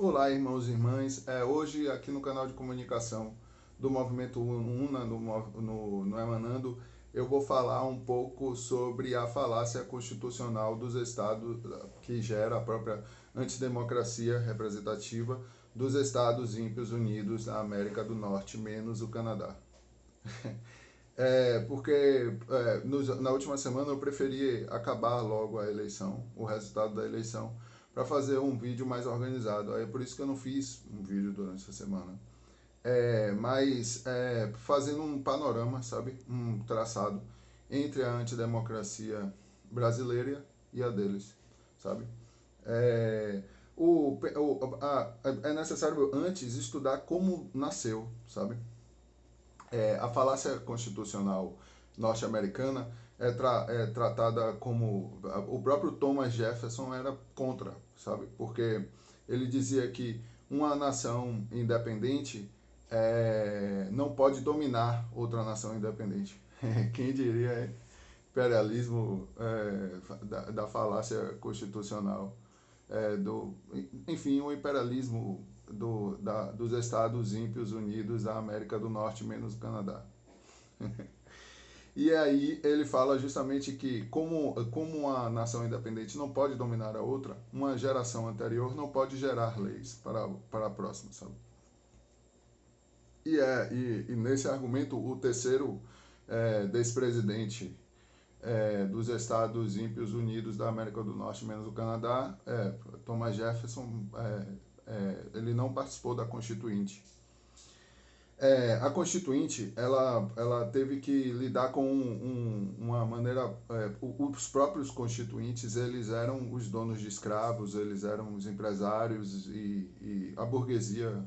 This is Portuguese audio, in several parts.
Olá, irmãos e irmãs. Hoje, aqui no canal de comunicação do Movimento UNA, no Emanando, eu vou falar um pouco sobre a falácia constitucional dos Estados, que gera a própria antidemocracia representativa dos Estados Ímpios Unidos da América do Norte, menos o Canadá. Na última semana eu preferi acabar logo a eleição, o resultado da eleição, para fazer um vídeo mais organizado. Aí é por isso que eu não fiz um vídeo durante essa semana. Fazendo um panorama, sabe? Um traçado entre a antidemocracia brasileira e a deles, sabe? É, é necessário antes estudar como nasceu, sabe? A falácia constitucional norte-americana é tratada como... O próprio Thomas Jefferson era contra, sabe? Porque ele dizia que uma nação independente não pode dominar outra nação independente. Quem diria imperialismo da falácia constitucional, enfim, o imperialismo dos Estados Ímpios Unidos da América do Norte, menos o Canadá. E aí ele fala justamente que como uma nação independente não pode dominar a outra, uma geração anterior não pode gerar leis para a próxima, sabe? E nesse argumento, o terceiro desse presidente dos Estados Ímpios Unidos da América do Norte, menos o Canadá, Thomas Jefferson, ele não participou da Constituinte. A Constituinte, ela teve que lidar com uma maneira... os próprios constituintes, eles eram os donos de escravos, eles eram os empresários e a burguesia,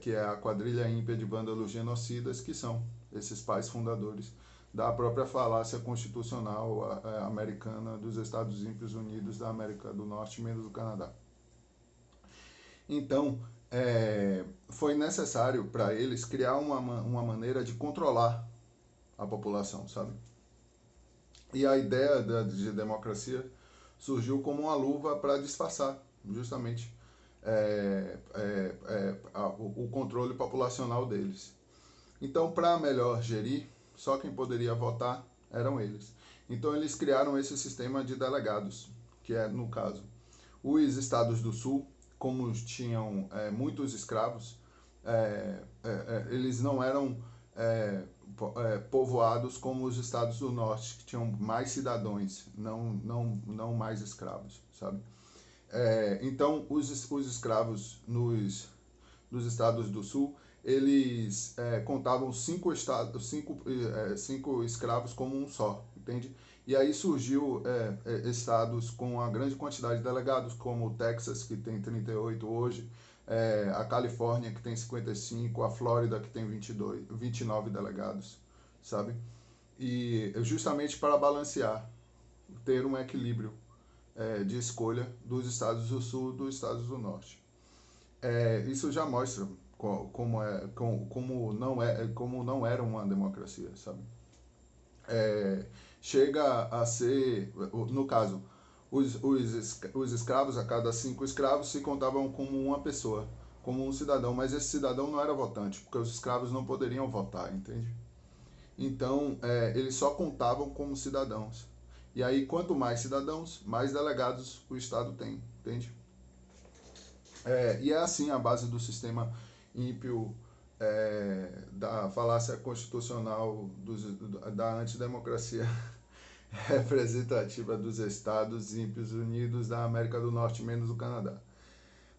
que é a quadrilha ímpia de vândalos genocidas, que são esses pais fundadores da própria falácia constitucional americana dos Estados Ímpios Unidos da América do Norte, menos o Canadá. Então, foi necessário para eles criar uma maneira de controlar a população, sabe? E a ideia de democracia surgiu como uma luva para disfarçar, justamente, o controle populacional deles. Então, para melhor gerir, só quem poderia votar eram eles. Então, eles criaram esse sistema de delegados, que é, no caso, os estados do sul, como tinham muitos escravos, eles não eram povoados como os estados do norte, que tinham mais cidadãos, não mais escravos, sabe? Então, os escravos nos estados do sul, eles contavam cinco escravos como um só, entende? E aí surgiu estados com uma grande quantidade de delegados, como o Texas, que tem 38 hoje, a Califórnia, que tem 55, a Flórida, que tem 29 delegados, sabe? E justamente para balancear, ter um equilíbrio de escolha dos estados do sul e dos estados do norte. Isso já mostra como não era uma democracia, sabe? Chega a ser, no caso, os escravos, a cada 5 escravos se contavam como uma pessoa, como um cidadão, mas esse cidadão não era votante, porque os escravos não poderiam votar, entende? Então, eles só contavam como cidadãos. E aí, quanto mais cidadãos, mais delegados o Estado tem, entende? E é assim a base do sistema ímpio, da falácia constitucional da antidemocracia representativa dos Estados Ímpios Unidos da América do Norte, menos o Canadá.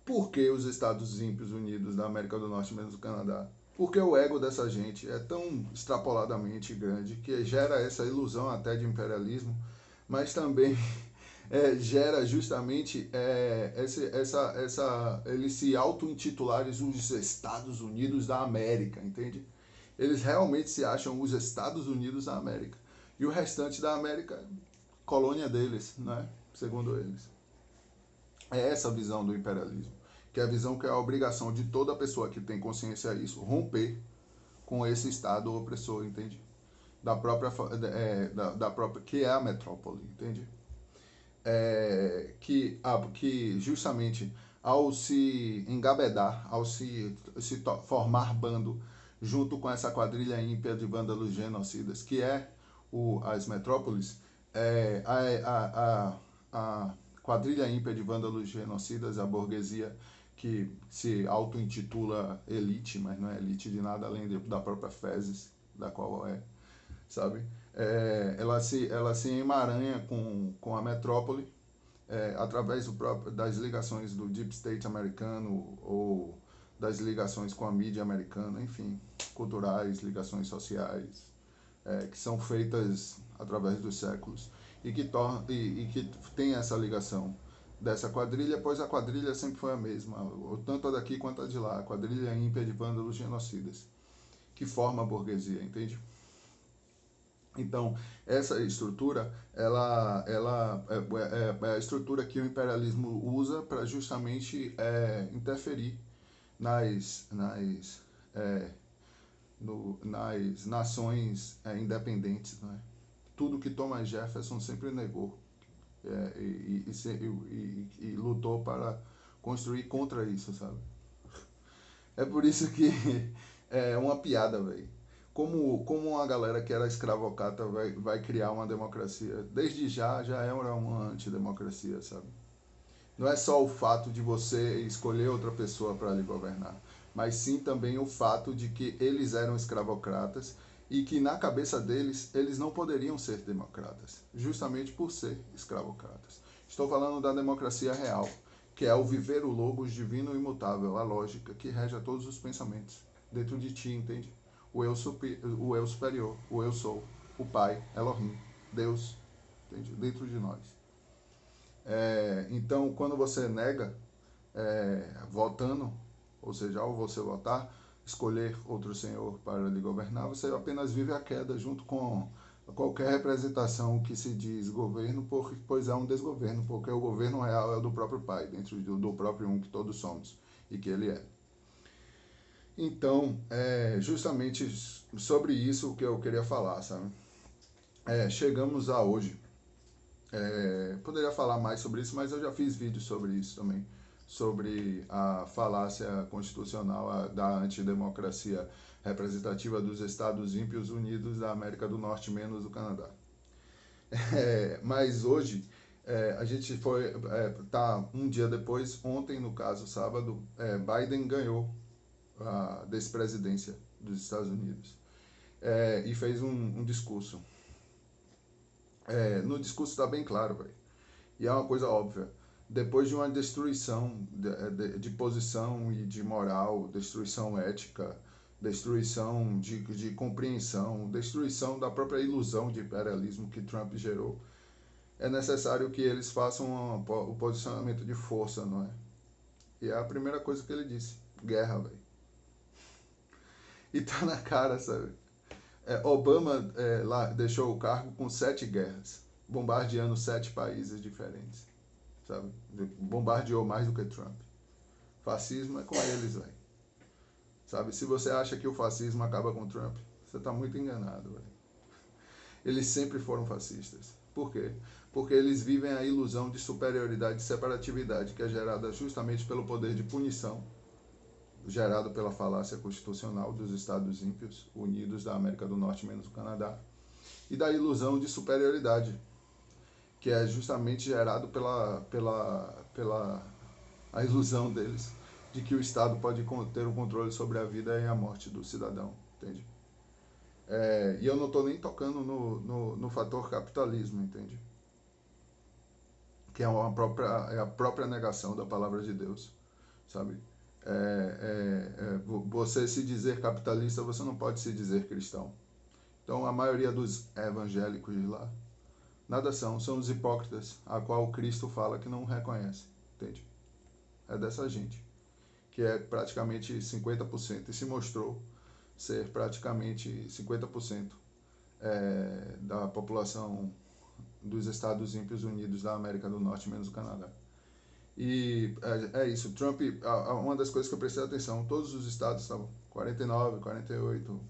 Por que os Estados Ímpios Unidos da América do Norte, menos o Canadá? Porque o ego dessa gente é tão extrapoladamente grande que gera essa ilusão até de imperialismo, mas também gera justamente eles se auto-intitularem os Estados Unidos da América, entende? Eles realmente se acham os Estados Unidos da América. E o restante da América é colônia deles, né? Segundo eles. É essa a visão do imperialismo, que é a visão que é a obrigação de toda pessoa que tem consciência disso, romper com esse Estado opressor, entende? Da própria que é a metrópole, entende? Que justamente ao se engabedar, ao formar bando junto com essa quadrilha ímpia de vândalos genocidas, que é as metrópoles, a quadrilha ímpia de vândalos genocidas, a burguesia que se auto-intitula elite, mas não é elite de nada além da própria fezes, da qual sabe? Ela se emaranha com a metrópole, através das ligações do Deep State americano ou das ligações com a mídia americana, enfim, culturais, ligações sociais, que são feitas através dos séculos e que tem essa ligação dessa quadrilha, pois a quadrilha sempre foi a mesma, tanto a daqui quanto a de lá, a quadrilha ímpia de vândalos genocidas, que forma a burguesia, entende? Então, essa estrutura, ela é a estrutura que o imperialismo usa para justamente interferir nas, nas nações independentes. Né? Tudo que Thomas Jefferson sempre negou e lutou para construir contra isso, sabe? É por isso que é uma piada, velho. Como uma galera que era escravocrata vai criar uma democracia? Desde já era uma antidemocracia, sabe? Não é só o fato de você escolher outra pessoa para lhe governar, mas sim também o fato de que eles eram escravocratas e que na cabeça deles, eles não poderiam ser democratas, justamente por ser escravocratas. Estou falando da democracia real, que é o viver o logos divino e imutável, a lógica que rege a todos os pensamentos dentro de ti, entende? O eu superior, o eu sou, o Pai, Elohim, Deus, entende? Dentro de nós. Então, quando você nega, votando, ou seja, ao você votar, escolher outro senhor para lhe governar, você apenas vive a queda junto com qualquer representação que se diz governo, pois é um desgoverno, porque o governo real é o do próprio Pai, dentro do próprio um que todos somos e que Ele é. Então, justamente sobre isso que eu queria falar, sabe? Chegamos a hoje. Poderia falar mais sobre isso, mas eu já fiz vídeos sobre isso também, sobre a falácia constitucional da antidemocracia representativa dos Estados Ímpios Unidos da América do Norte, menos o Canadá. Mas hoje, a gente tá um dia depois, ontem no caso, sábado, Biden ganhou a vice-presidência dos Estados Unidos e fez um discurso. No discurso está bem claro, velho. E é uma coisa óbvia. Depois de uma destruição de posição e de moral, destruição ética, destruição de compreensão, destruição da própria ilusão de imperialismo que Trump gerou, é necessário que eles façam o posicionamento de força, não é? E é a primeira coisa que ele disse: guerra, velho. E tá na cara, sabe? Obama lá deixou o cargo com 7 guerras, bombardeando 7 países diferentes, sabe? Bombardeou mais do que Trump. Fascismo é com eles, velho. Sabe? Se você acha que o fascismo acaba com Trump, você tá muito enganado, velho. Eles sempre foram fascistas. Por quê? Porque eles vivem a ilusão de superioridade e separatividade que é gerada justamente pelo poder de punição gerado pela falácia constitucional dos Estados Ímpios Unidos da América do Norte menos o Canadá, e da ilusão de superioridade, que é justamente gerado pela a ilusão deles de que o Estado pode ter o controle sobre a vida e a morte do cidadão, entende? E eu não estou nem tocando no fator capitalismo, entende? Que é a própria negação da palavra de Deus, sabe? Você se dizer capitalista, você não pode se dizer cristão. Então, a maioria dos evangélicos de lá, nada são os hipócritas, a qual Cristo fala que não reconhece, entende? É dessa gente, que é praticamente 50%, e se mostrou ser praticamente 50% da população dos Estados Ímpios Unidos da América do Norte, menos o Canadá. E é isso, Trump, uma das coisas que eu prestei atenção, todos os estados estavam 49, 48,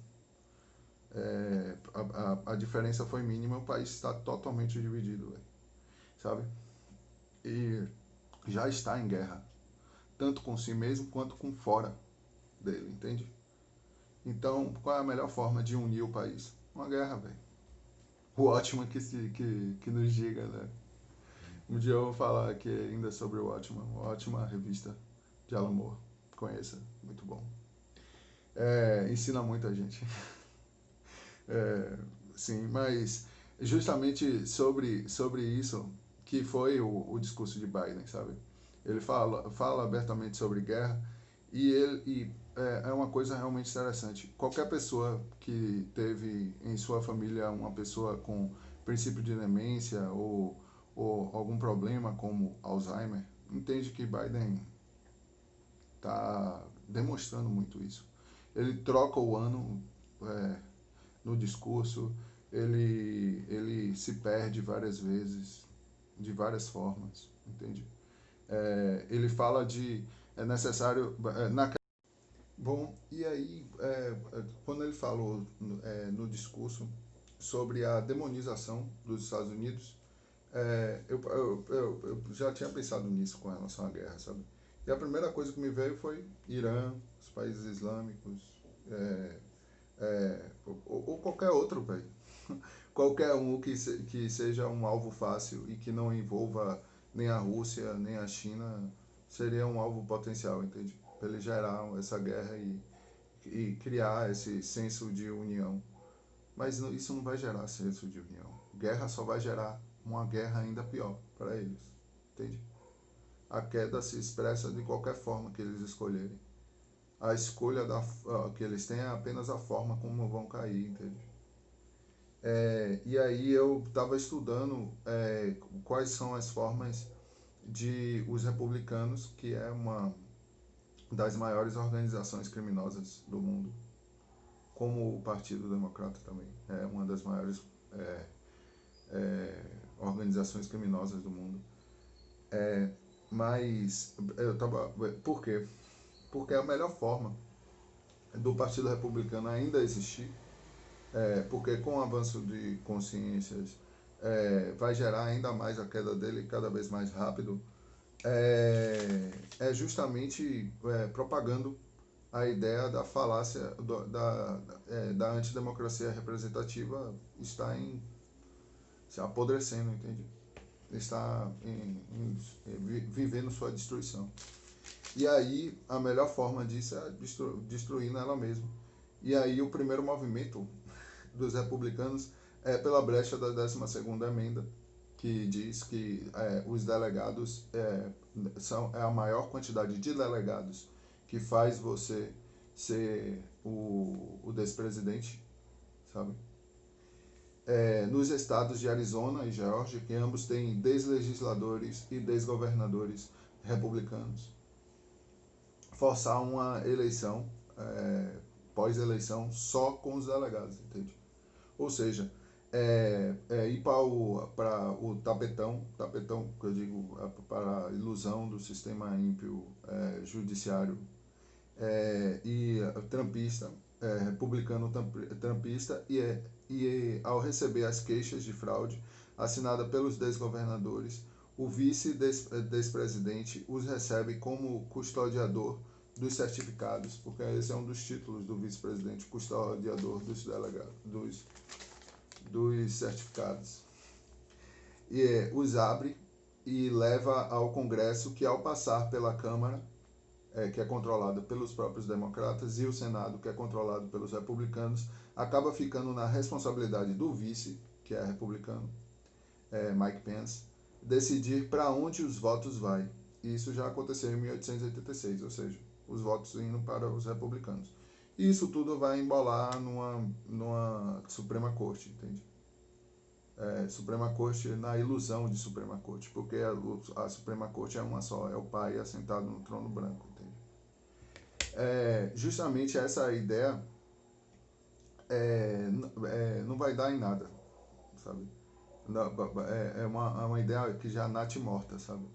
a diferença foi mínima, o país está totalmente dividido, véio, sabe? E já está em guerra. tanto com si mesmo quanto com fora dele, entende? Então, qual é a melhor forma de unir o país? Uma guerra, velho. O ótimo que nos diga, né? Um dia eu vou falar aqui ainda sobre o Watchman, uma ótima revista de Alan Moore. Conheça, muito bom. Ensina muita gente. Sim, mas justamente sobre isso que foi o discurso de Biden, sabe? Ele fala abertamente sobre guerra e é uma coisa realmente interessante. Qualquer pessoa que teve em sua família uma pessoa com princípio de demência ou algum problema como Alzheimer, entende que Biden está demonstrando muito isso. Ele troca o ano no discurso, ele se perde várias vezes, de várias formas, entende? Ele fala de é necessário bom, e aí quando ele falou no discurso sobre a demonização dos Estados Unidos, eu já tinha pensado nisso com relação à guerra, sabe? E a primeira coisa que me veio foi Irã, os países islâmicos, ou qualquer outro, velho. Qualquer um que seja um alvo fácil e que não envolva nem a Rússia, nem a China, seria um alvo potencial, entende? Para ele gerar essa guerra e criar esse senso de união. Mas isso não vai gerar senso de união. Guerra só vai gerar uma guerra ainda pior para eles, entende? A queda se expressa de qualquer forma que eles escolherem. A escolha que eles têm é apenas a forma como vão cair, entende? E aí eu estava estudando quais são as formas de os republicanos, que é uma das maiores organizações criminosas do mundo, como o Partido Democrata também é uma das maiores organizações criminosas do mundo. Mas eu tava, por quê? Porque a melhor forma do Partido Republicano ainda existir, porque com o avanço de consciências vai gerar ainda mais a queda dele cada vez mais rápido, é justamente propagando a ideia da falácia da antidemocracia representativa está se apodrecendo, entende? Está vivendo sua destruição. E aí a melhor forma disso é destruindo ela mesma. E aí o primeiro movimento dos republicanos é pela brecha da 12ª emenda, que diz que os delegados é a maior quantidade de delegados que faz você ser o despresidente, sabe? Nos estados de Arizona e Geórgia, que ambos têm deslegisladores e desgovernadores republicanos, forçar uma eleição, pós-eleição, só com os delegados, entende? Ou seja, ir para o tapetão que eu digo, para a ilusão do sistema ímpio judiciário e trampista, republicano trampista, e ao receber as queixas de fraude assinada pelos desgovernadores, o vice-presidente os recebe como custodiador dos certificados, porque esse é um dos títulos do vice-presidente, custodiador dos delegados, dos certificados. E os abre e leva ao Congresso, que ao passar pela Câmara, que é controlada pelos próprios democratas, e o Senado, que é controlado pelos republicanos, acaba ficando na responsabilidade do vice, que é republicano, Mike Pence, decidir para onde os votos vai. Isso já aconteceu em 1886, ou seja, os votos indo para os republicanos. E isso tudo vai embolar numa Suprema Corte, entende? Suprema Corte na ilusão de Suprema Corte, porque a Suprema Corte é uma só, é o pai assentado no trono branco, entende? Justamente essa ideia não vai dar em nada, sabe? É uma ideia que já nasce morta, sabe?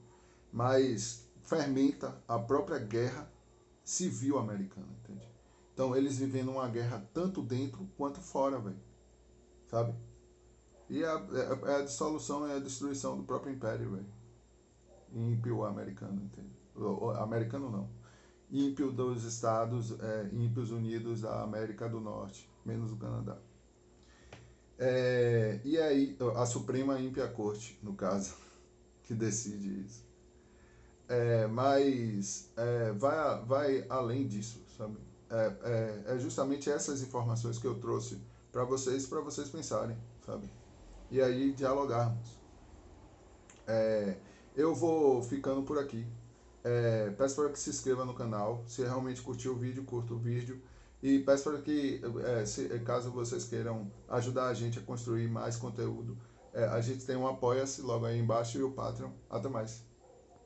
Mas fermenta a própria guerra civil americana, entende? Então eles vivem numa guerra tanto dentro quanto fora, velho, sabe? E a dissolução e a destruição do próprio império, velho, ímpio americano, entende? americano não, ímpio dos Estados ímpios unidos da América do Norte, menos o Canadá. E aí, a Suprema Ímpia Corte, no caso, que decide isso. Mas vai além disso, sabe? É justamente essas informações que eu trouxe para vocês pensarem, sabe? E aí dialogarmos. Eu vou ficando por aqui. Peço para que se inscreva no canal. Se realmente curtiu o vídeo, curta o vídeo. E peço para que, caso vocês queiram ajudar a gente a construir mais conteúdo, a gente tem um Apoia-se logo aí embaixo e o Patreon. Até mais.